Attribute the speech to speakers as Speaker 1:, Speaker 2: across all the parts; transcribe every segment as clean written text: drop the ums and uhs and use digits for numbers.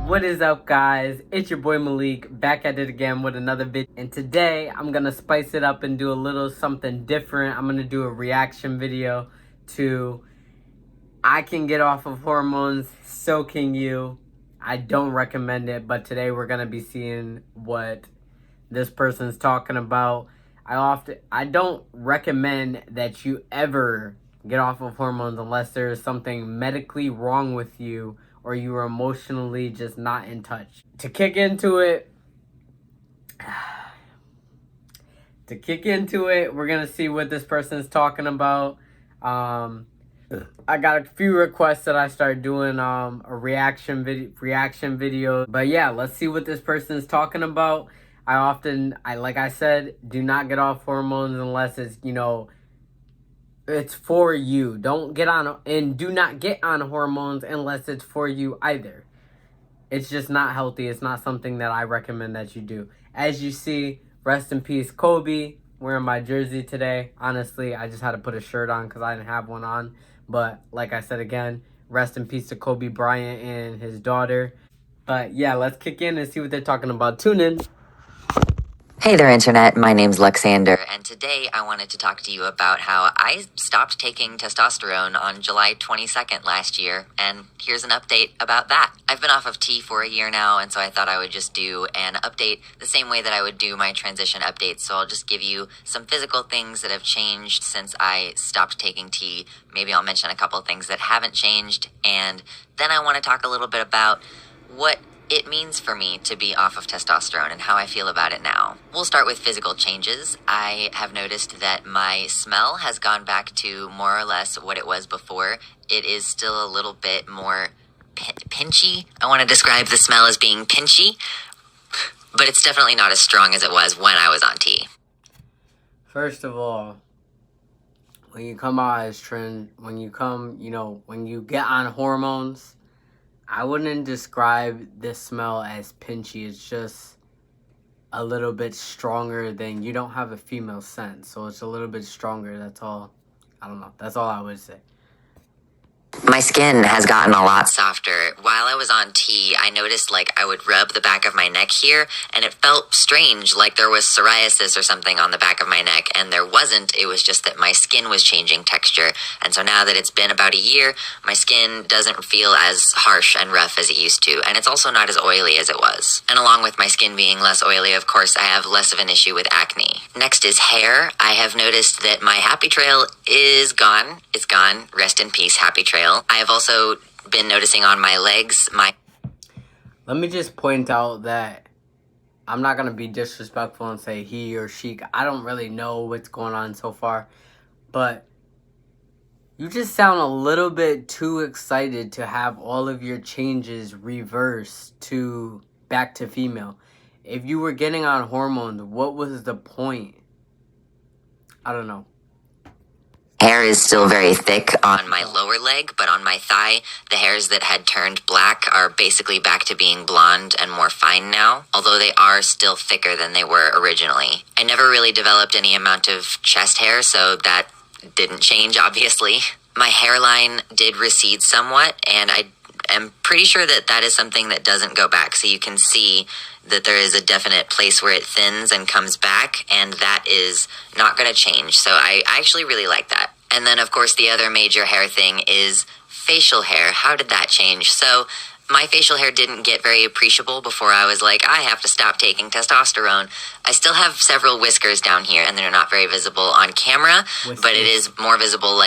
Speaker 1: What is up, guys? It's your boy Malik, back at it again with another video. And today I'm gonna spice it up and do a little something different. I'm gonna do a reaction video to I Can Get Off of Hormones, So Can You. I don't recommend it, but today we're gonna be seeing what this person's talking about. I don't recommend that you ever get off of hormones unless there is something medically wrong with you or you are emotionally just not in touch. To kick into it, we're gonna see what this person's talking about. I got a few requests that I started doing a reaction video. But yeah, let's see what this person's talking about. Like I said, do not get off hormones unless it's, it's for you. Don't get on, and do not get on hormones unless it's for you either. It's just not healthy. It's not something that I recommend that you do. As you see, rest in peace, Kobe. Wearing my jersey today. Honestly, I just had to put a shirt on because I didn't have one on. But like I said again, rest in peace to Kobe Bryant and his daughter. But yeah, let's kick in and see what they're talking about. Tune in.
Speaker 2: Hey there, Internet. My name's Lexander, and today I wanted to talk to you about how I stopped taking testosterone on July 22nd last year, and here's an update about that. I've been off of tea for a year now, and so I thought I would just do an update the same way that I would do my transition updates, so I'll just give you some physical things that have changed since I stopped taking tea. Maybe I'll mention a couple things that haven't changed, and then I want to talk a little bit about what it means for me to be off of testosterone and how I feel about it now. We'll start with physical changes. I have noticed that my smell has gone back to more or less what it was before. It is still a little bit more pinchy. I want to describe the smell as being pinchy, but it's definitely not as strong as it was when I was on tea.
Speaker 1: First of all, when you come out as when you get on hormones, I wouldn't describe this smell as pinchy. It's just a little bit stronger than, you don't have a female scent, so it's a little bit stronger, that's all. I don't know, that's all I would say.
Speaker 2: My skin has gotten a lot softer. While I was on tea, I noticed I would rub the back of my neck here, and it felt strange, like there was psoriasis or something on the back of my neck, and there wasn't. It was just that my skin was changing texture. And so now that it's been about a year, my skin doesn't feel as harsh and rough as it used to, and it's also not as oily as it was. And along with my skin being less oily, of course, I have less of an issue with acne. Next is hair. I have noticed that my happy trail is gone. It's gone. Rest in peace, happy trail. I have also been noticing on my legs,
Speaker 1: Let me just point out that I'm not going to be disrespectful and say he or she. I don't really know what's going on so far, but you just sound a little bit too excited to have all of your changes reversed to back to female. If you were getting on hormones, what was the point? I don't know.
Speaker 2: Hair is still very thick on my lower leg, but on my thigh, the hairs that had turned black are basically back to being blonde and more fine now, although they are still thicker than they were originally. I never really developed any amount of chest hair, so that didn't change, obviously. My hairline did recede somewhat, and I am pretty sure that that is something that doesn't go back, so you can see that there is a definite place where it thins and comes back, and that is not going to change. So I actually really like that. And then, of course, the other major hair thing is facial hair. How did that change? So my facial hair didn't get very appreciable before I was like, I have to stop taking testosterone. I still have several whiskers down here, and they're not very visible on camera, but it is more visible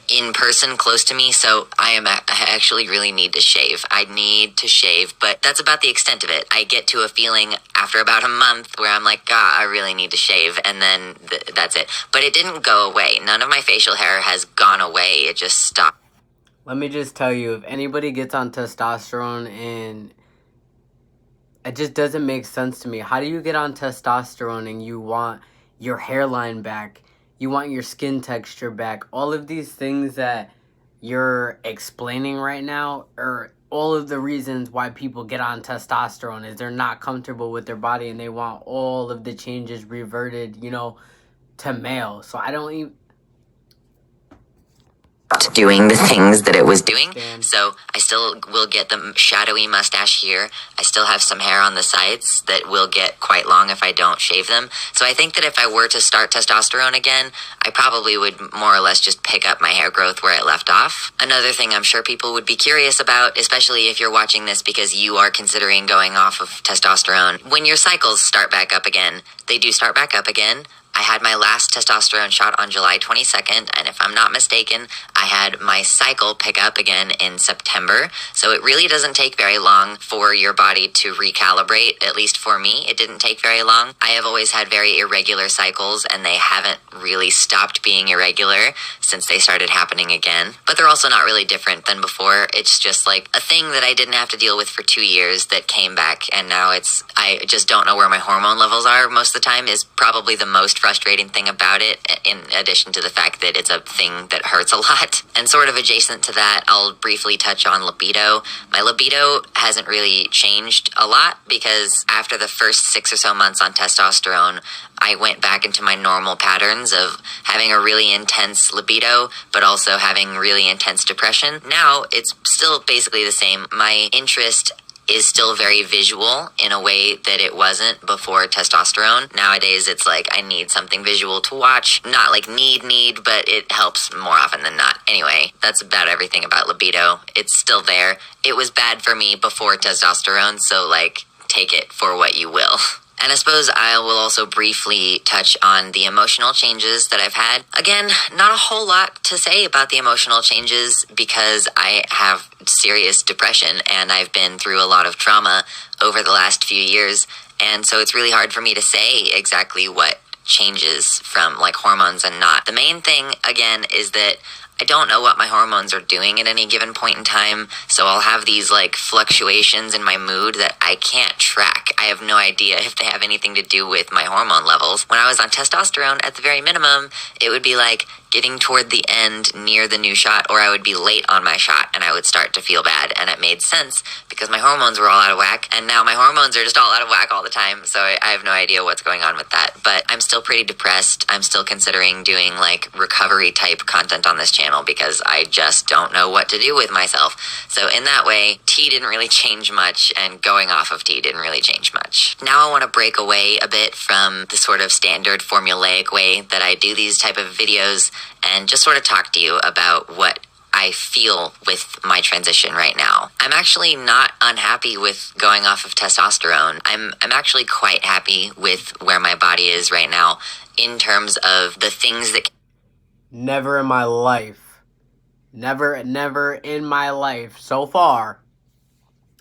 Speaker 2: in person close to me, so I actually really need to shave. I need to shave, but that's about the extent of it. I get to a feeling after about a month where I'm like, I really need to shave, and then that's it. But it didn't go away. None of my facial hair has gone away. It just stopped.
Speaker 1: Let me just tell you, if anybody gets on testosterone, and it just doesn't make sense to me. How do you get on testosterone and you want your hairline back? You want your skin texture back. All of these things that you're explaining right now are all of the reasons why people get on testosterone, is they're not comfortable with their body and they want all of the changes reverted, to male. So I don't even...
Speaker 2: doing the things that it was doing.
Speaker 1: Damn.
Speaker 2: So I still will get the shadowy mustache here. I still have some hair on the sides that will get quite long if I don't shave them. So I think that if I were to start testosterone again, I probably would more or less just pick up my hair growth where it left off. Another thing I'm sure people would be curious about, especially if you're watching this because you are considering going off of testosterone, when your cycles start back up again, they do start back up again. I had my last testosterone shot on July 22nd, and if I'm not mistaken, I had my cycle pick up again in September. So it really doesn't take very long for your body to recalibrate. At least for me, it didn't take very long. I have always had very irregular cycles, and they haven't really stopped being irregular since they started happening again. But they're also not really different than before. It's just like a thing that I didn't have to deal with for 2 years that came back, and now I just don't know where my hormone levels are most of the time is probably the most frustrating thing about it, in addition to the fact that it's a thing that hurts a lot. And sort of adjacent to that, I'll briefly touch on libido. My libido hasn't really changed a lot because after the first 6 or so months on testosterone, I went back into my normal patterns of having a really intense libido, but also having really intense depression. Now, it's still basically the same. My interest is still very visual in a way that it wasn't before testosterone. Nowadays, it's like I need something visual to watch. Not like need, but it helps more often than not. Anyway, that's about everything about libido. It's still there. It was bad for me before testosterone, so like, take it for what you will. And I suppose I will also briefly touch on the emotional changes that I've had. Again, not a whole lot to say about the emotional changes because I have serious depression and I've been through a lot of trauma over the last few years. And so it's really hard for me to say exactly what changes from like hormones and not. The main thing, again, is that I don't know what my hormones are doing at any given point in time, so I'll have these like fluctuations in my mood that I can't track. I have no idea if they have anything to do with my hormone levels. When I was on testosterone, at the very minimum, it would be like getting toward the end near the new shot, or I would be late on my shot and I would start to feel bad. And it made sense because my hormones were all out of whack, and now my hormones are just all out of whack all the time, so I have no idea what's going on with that. But I'm still pretty depressed. I'm still considering doing like recovery type content on this channel because I just don't know what to do with myself. So in that way, tea didn't really change much, and going off of tea didn't really change much. Now I want to break away a bit from the sort of standard formulaic way that I do these type of videos and just sort of talk to you about what I feel with my transition right now. I'm actually not unhappy with going off of testosterone. I'm actually quite happy with where my body is right now in terms of the things that...
Speaker 1: Never in my life, never in my life so far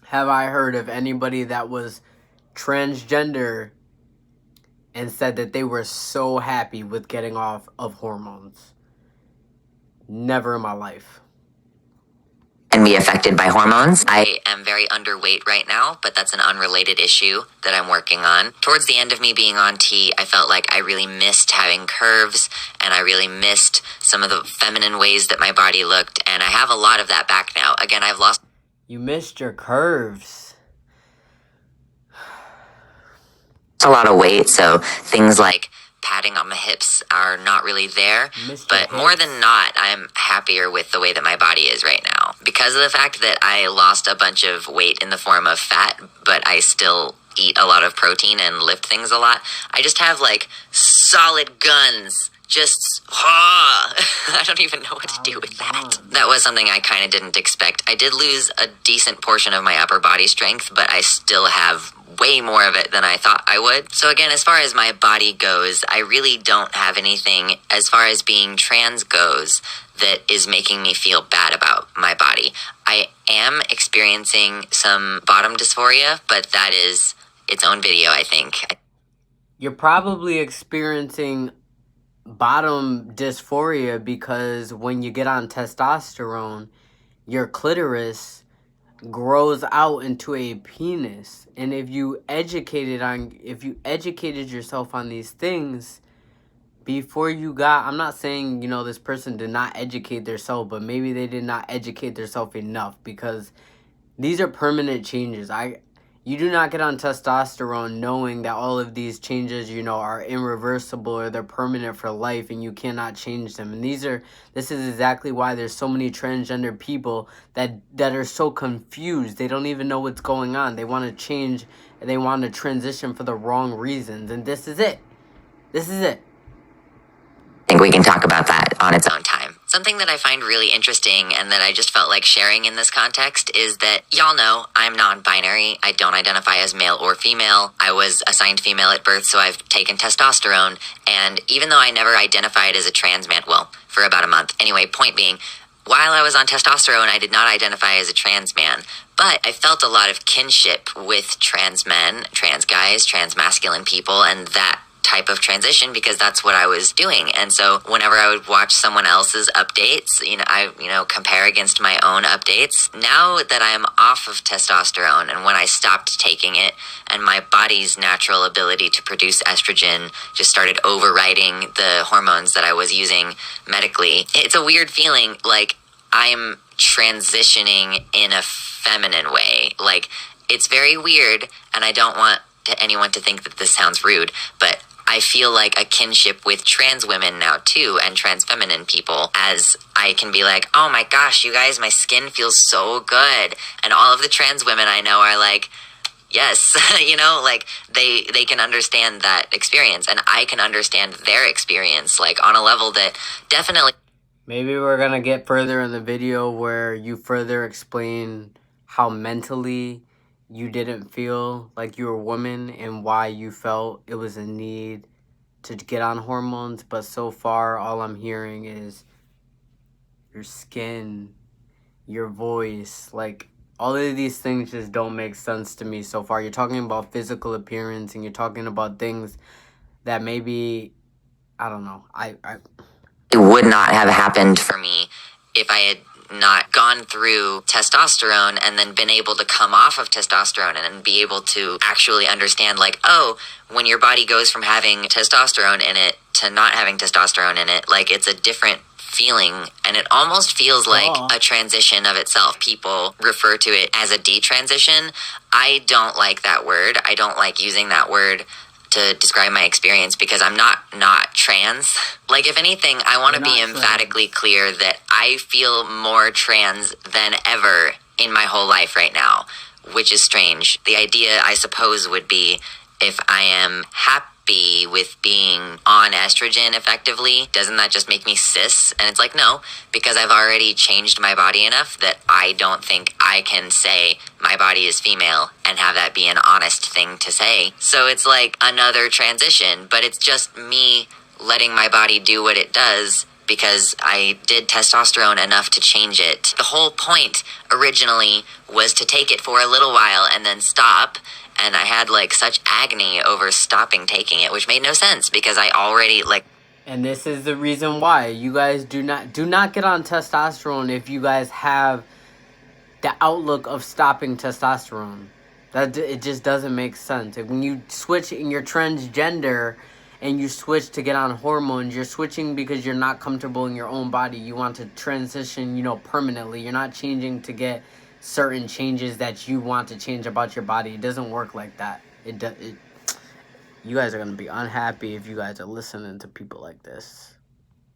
Speaker 1: have I heard of anybody that was transgender and said that they were so happy with getting off of hormones. Never in my life.
Speaker 2: And be affected by hormones. I am very underweight right now, but that's an unrelated issue that I'm working on. Towards the end of me being on T, I felt like I really missed having curves, and I really missed some of the feminine ways that my body looked, and I have a lot of that back now. Again, I've lost...
Speaker 1: You missed your curves.
Speaker 2: a lot of weight, so things like padding on my hips are not really there. But more than not, I'm happier with the way that my body is right now. Because of the fact that I lost a bunch of weight in the form of fat, but I still eat a lot of protein and lift things a lot, I just have like solid guns. Just, I don't even know what to do with that. That was something I kind of didn't expect. I did lose a decent portion of my upper body strength, but I still have way more of it than I thought I would. So again, as far as my body goes, I really don't have anything as far as being trans goes that is making me feel bad about my body. I am experiencing some bottom dysphoria, but that is its own video, I think.
Speaker 1: You're probably experiencing bottom dysphoria because when you get on testosterone, your clitoris grows out into a penis. And if you educated yourself on these things before you got, I'm not saying, you know, this person did not educate themselves, but maybe they did not educate themselves enough, because these are permanent changes. You do not get on testosterone knowing that all of these changes, you know, are irreversible or they're permanent for life and you cannot change them. And this is exactly why there's so many transgender people that are so confused. They don't even know what's going on. They want to change and they want to transition for the wrong reasons. And this is it. This is it.
Speaker 2: I think we can talk about that on its own time. Something that I find really interesting and that I just felt like sharing in this context is that y'all know I'm non-binary. I don't identify as male or female. I was assigned female at birth, so I've taken testosterone. And even though I never identified as a trans man, well, for about a month. Anyway, point being, while I was on testosterone, I did not identify as a trans man. But I felt a lot of kinship with trans men, trans guys, trans masculine people, and that type of transition because that's what I was doing. And so whenever I would watch someone else's updates, I compare against my own updates. Now that I'm off of testosterone and when I stopped taking it and my body's natural ability to produce estrogen just started overriding the hormones that I was using medically, it's a weird feeling like I'm transitioning in a feminine way. Like, it's very weird, and I don't want anyone to think that this sounds rude, but I feel like a kinship with trans women now too, and trans feminine people, as I can be like, oh my gosh, you guys, my skin feels so good. And all of the trans women I know are like, yes, like they can understand that experience, and I can understand their experience, like on a level that definitely.
Speaker 1: Maybe we're gonna get further in the video where you further explain how mentally you didn't feel like you were a woman and why you felt it was a need to get on hormones. But so far, all I'm hearing is your skin, your voice, like all of these things just don't make sense to me so far. You're talking about physical appearance and you're talking about things that maybe, I don't know,
Speaker 2: It would not have happened for me if I had not gone through testosterone and then been able to come off of testosterone and be able to actually understand, like, oh, when your body goes from having testosterone in it to not having testosterone in it, like, it's a different feeling, and it almost feels like a transition of itself. People refer to it as a detransition. I don't like that word. I don't like using that word to describe my experience because I'm not trans. Like, if anything, I want to be emphatically clear that I feel more trans than ever in my whole life right now, which is strange. The idea, I suppose, would be if I am happy with being on estrogen effectively, doesn't that just make me cis? And it's like, no, because I've already changed my body enough that I don't think I can say my body is female and have that be an honest thing to say. So it's like another transition, but it's just me letting my body do what it does because I did testosterone enough to change it. The whole point originally was to take it for a little while and then stop. And I had like such agony over stopping taking it, which made no sense because I already
Speaker 1: And this is the reason why you guys do not get on testosterone if you guys have the outlook of stopping testosterone. That it just doesn't make sense. When you switch and you're transgender and you switch to get on hormones, you're switching because you're not comfortable in your own body. You want to transition, permanently. You're not changing to get certain changes that you want to change about your body. It doesn't work like that. You guys are going to be unhappy if you guys are listening to people like this.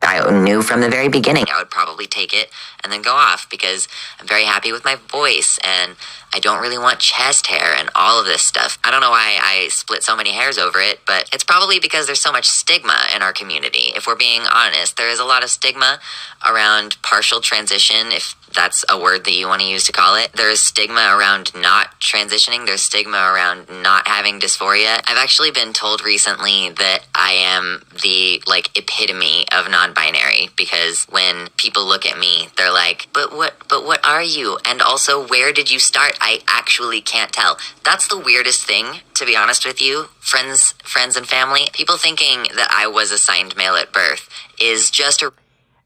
Speaker 2: I knew from the very beginning I would probably take it and then go off because I'm very happy with my voice and I don't really want chest hair and all of this stuff. I don't know why I split so many hairs over it, but it's probably because there's so much stigma in our community. If we're being honest, there is a lot of stigma around partial transition, if that's a word that you want to use to call it. There's stigma around not transitioning. There's stigma around not having dysphoria. I've actually been told recently that I am the epitome of non-binary because when people look at me, they're like, but what are you? And also, where did you start? I actually can't tell. That's the weirdest thing, to be honest with you, friends and family. People thinking that I was assigned male at birth is just a...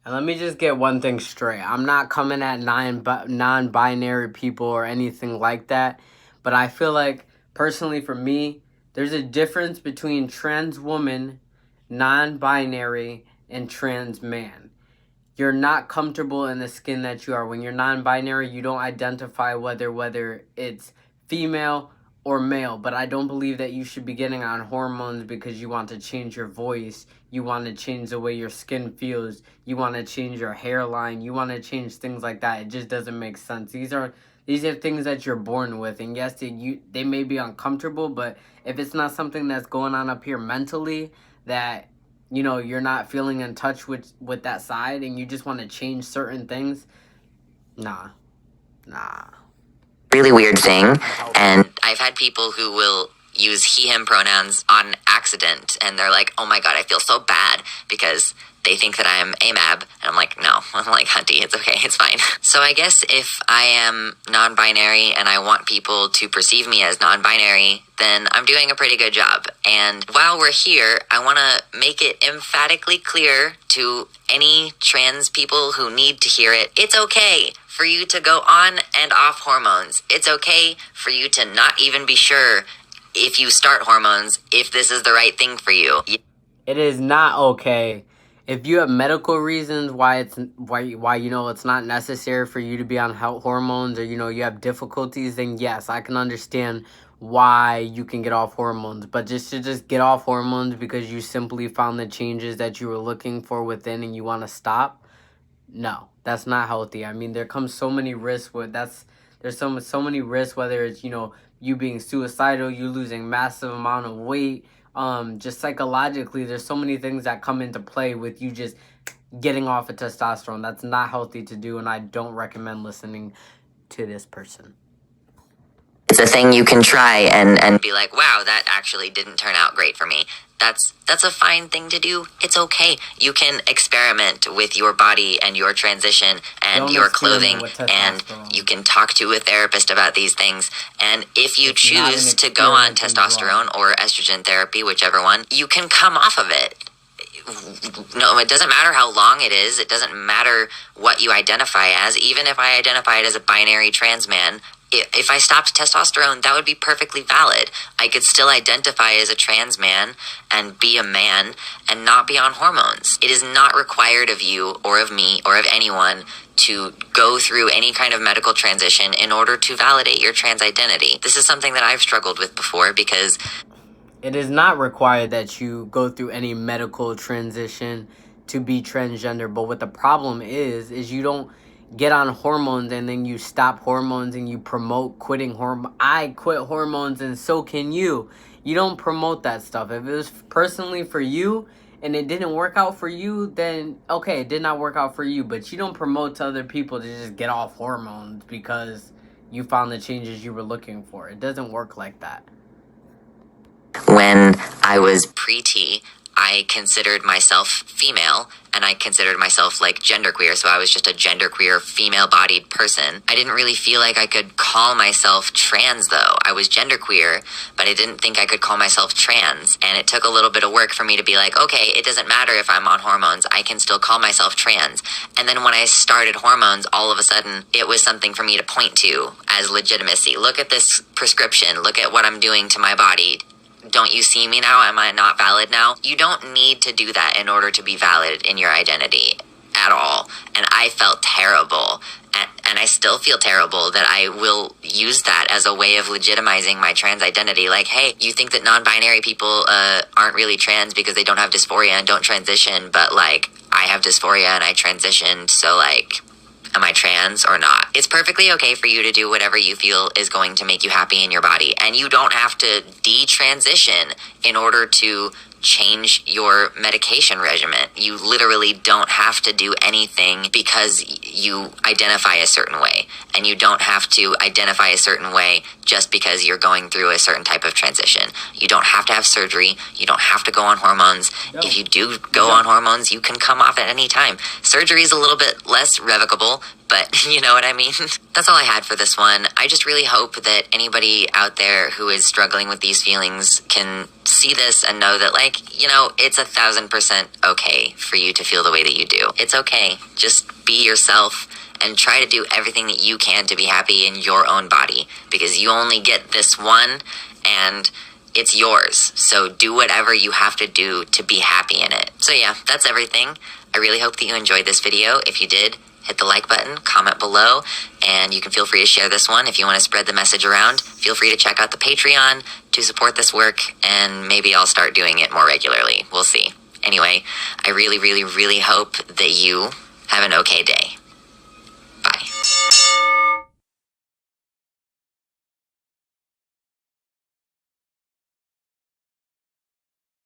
Speaker 1: And let me just get one thing straight. I'm not coming at non-binary people or anything like that. But I feel like, personally for me, there's a difference between trans woman, non-binary, and trans man. You're not comfortable in the skin that you are. When you're non-binary, you don't identify whether it's female or male, but I don't believe that you should be getting on hormones because you want to change your voice, you want to change the way your skin feels, you want to change your hairline, you want to change things like that. It just doesn't make sense. These are things that you're born with, and yes, they may be uncomfortable, but if it's not something that's going on up here mentally, that you're not feeling in touch with that side, and you just want to change certain things, nah.
Speaker 2: Really weird thing, and I've had people who will use he, him pronouns on accident, and they're like, oh my god, I feel so bad because they think that I am AMAB, and I'm like, no. I'm like, Hunty, it's okay, it's fine. So I guess if I am non-binary and I want people to perceive me as non-binary, then I'm doing a pretty good job. And while we're here, I want to make it emphatically clear to any trans people who need to hear it, it's okay for you to go on and off hormones. It's okay for you to not even be sure if you start hormones, if this is the right thing for you.
Speaker 1: It is not okay. If you have medical reasons why it's not necessary for you to be on hormones, or you have difficulties, then yes, I can understand why you can get off hormones. But just get off hormones because you simply found the changes that you were looking for within and you want to stop, no, that's not healthy. I mean, there comes so many risks with there's so many risks, whether it's you being suicidal, you losing massive amount of weight, just psychologically, there's so many things that come into play with you just getting off of testosterone. That's not healthy to do, and I don't recommend listening to this person.
Speaker 2: It's a thing you can try and be like, wow, that actually didn't turn out great for me. That's a fine thing to do. It's okay. You can experiment with your body and your transition and your clothing, and you can talk to a therapist about these things. And if you choose to go on testosterone or estrogen therapy, whichever one, you can come off of it. No, it doesn't matter how long it is. It doesn't matter what you identify as. Even if I identified as a binary trans man, if I stopped testosterone, that would be perfectly valid. I could still identify as a trans man and be a man and not be on hormones. It is not required of you or of me or of anyone to go through any kind of medical transition in order to validate your trans identity. This is something that I've struggled with before because
Speaker 1: it is not required that you go through any medical transition to be transgender. But what the problem is you don't get on hormones and then you stop hormones and you promote quitting hormones. I quit hormones and so can you. You don't promote that stuff. If it was personally for you and it didn't work out for you, then okay, it did not work out for you. But you don't promote to other people to just get off hormones because you found the changes you were looking for. It doesn't work like that.
Speaker 2: When I was pre-T, I considered myself female, and I considered myself like genderqueer, so I was just a genderqueer, female-bodied person. I didn't really feel like I could call myself trans, though. I was genderqueer, but I didn't think I could call myself trans, and it took a little bit of work for me to be like, okay, it doesn't matter if I'm on hormones, I can still call myself trans. And then when I started hormones, all of a sudden, it was something for me to point to as legitimacy. Look at this prescription, look at what I'm doing to my body. Don't you see me now? Am I not valid now? You don't need to do that in order to be valid in your identity at all. And I felt terrible. And I still feel terrible that I will use that as a way of legitimizing my trans identity. Like, hey, you think that non-binary people aren't really trans because they don't have dysphoria and don't transition, but like, I have dysphoria and I transitioned, so like, am I trans or not? It's perfectly okay for you to do whatever you feel is going to make you happy in your body. And you don't have to detransition in order to change your medication regimen. You literally don't have to do anything because you identify a certain way. And you don't have to identify a certain way just because you're going through a certain type of transition. You don't have to have surgery. You don't have to go on hormones. No. If you do go on hormones, you can come off at any time. Surgery is a little bit less revocable, but you know what I mean? That's all I had for this one. I just really hope that anybody out there who is struggling with these feelings can see this and know that, like, you know, it's 1,000% okay for you to feel the way that you do. It's okay. Just be yourself and try to do everything that you can to be happy in your own body, because you only get this one and it's yours. So do whatever you have to do to be happy in it. So yeah, that's everything. I really hope that you enjoyed this video. If you did, hit the like button, comment below, and you can feel free to share this one if you want to spread the message around. Feel free to check out the Patreon to support this work, and maybe I'll start doing it more regularly. We'll see. Anyway, I really, really, really hope that you have an okay day.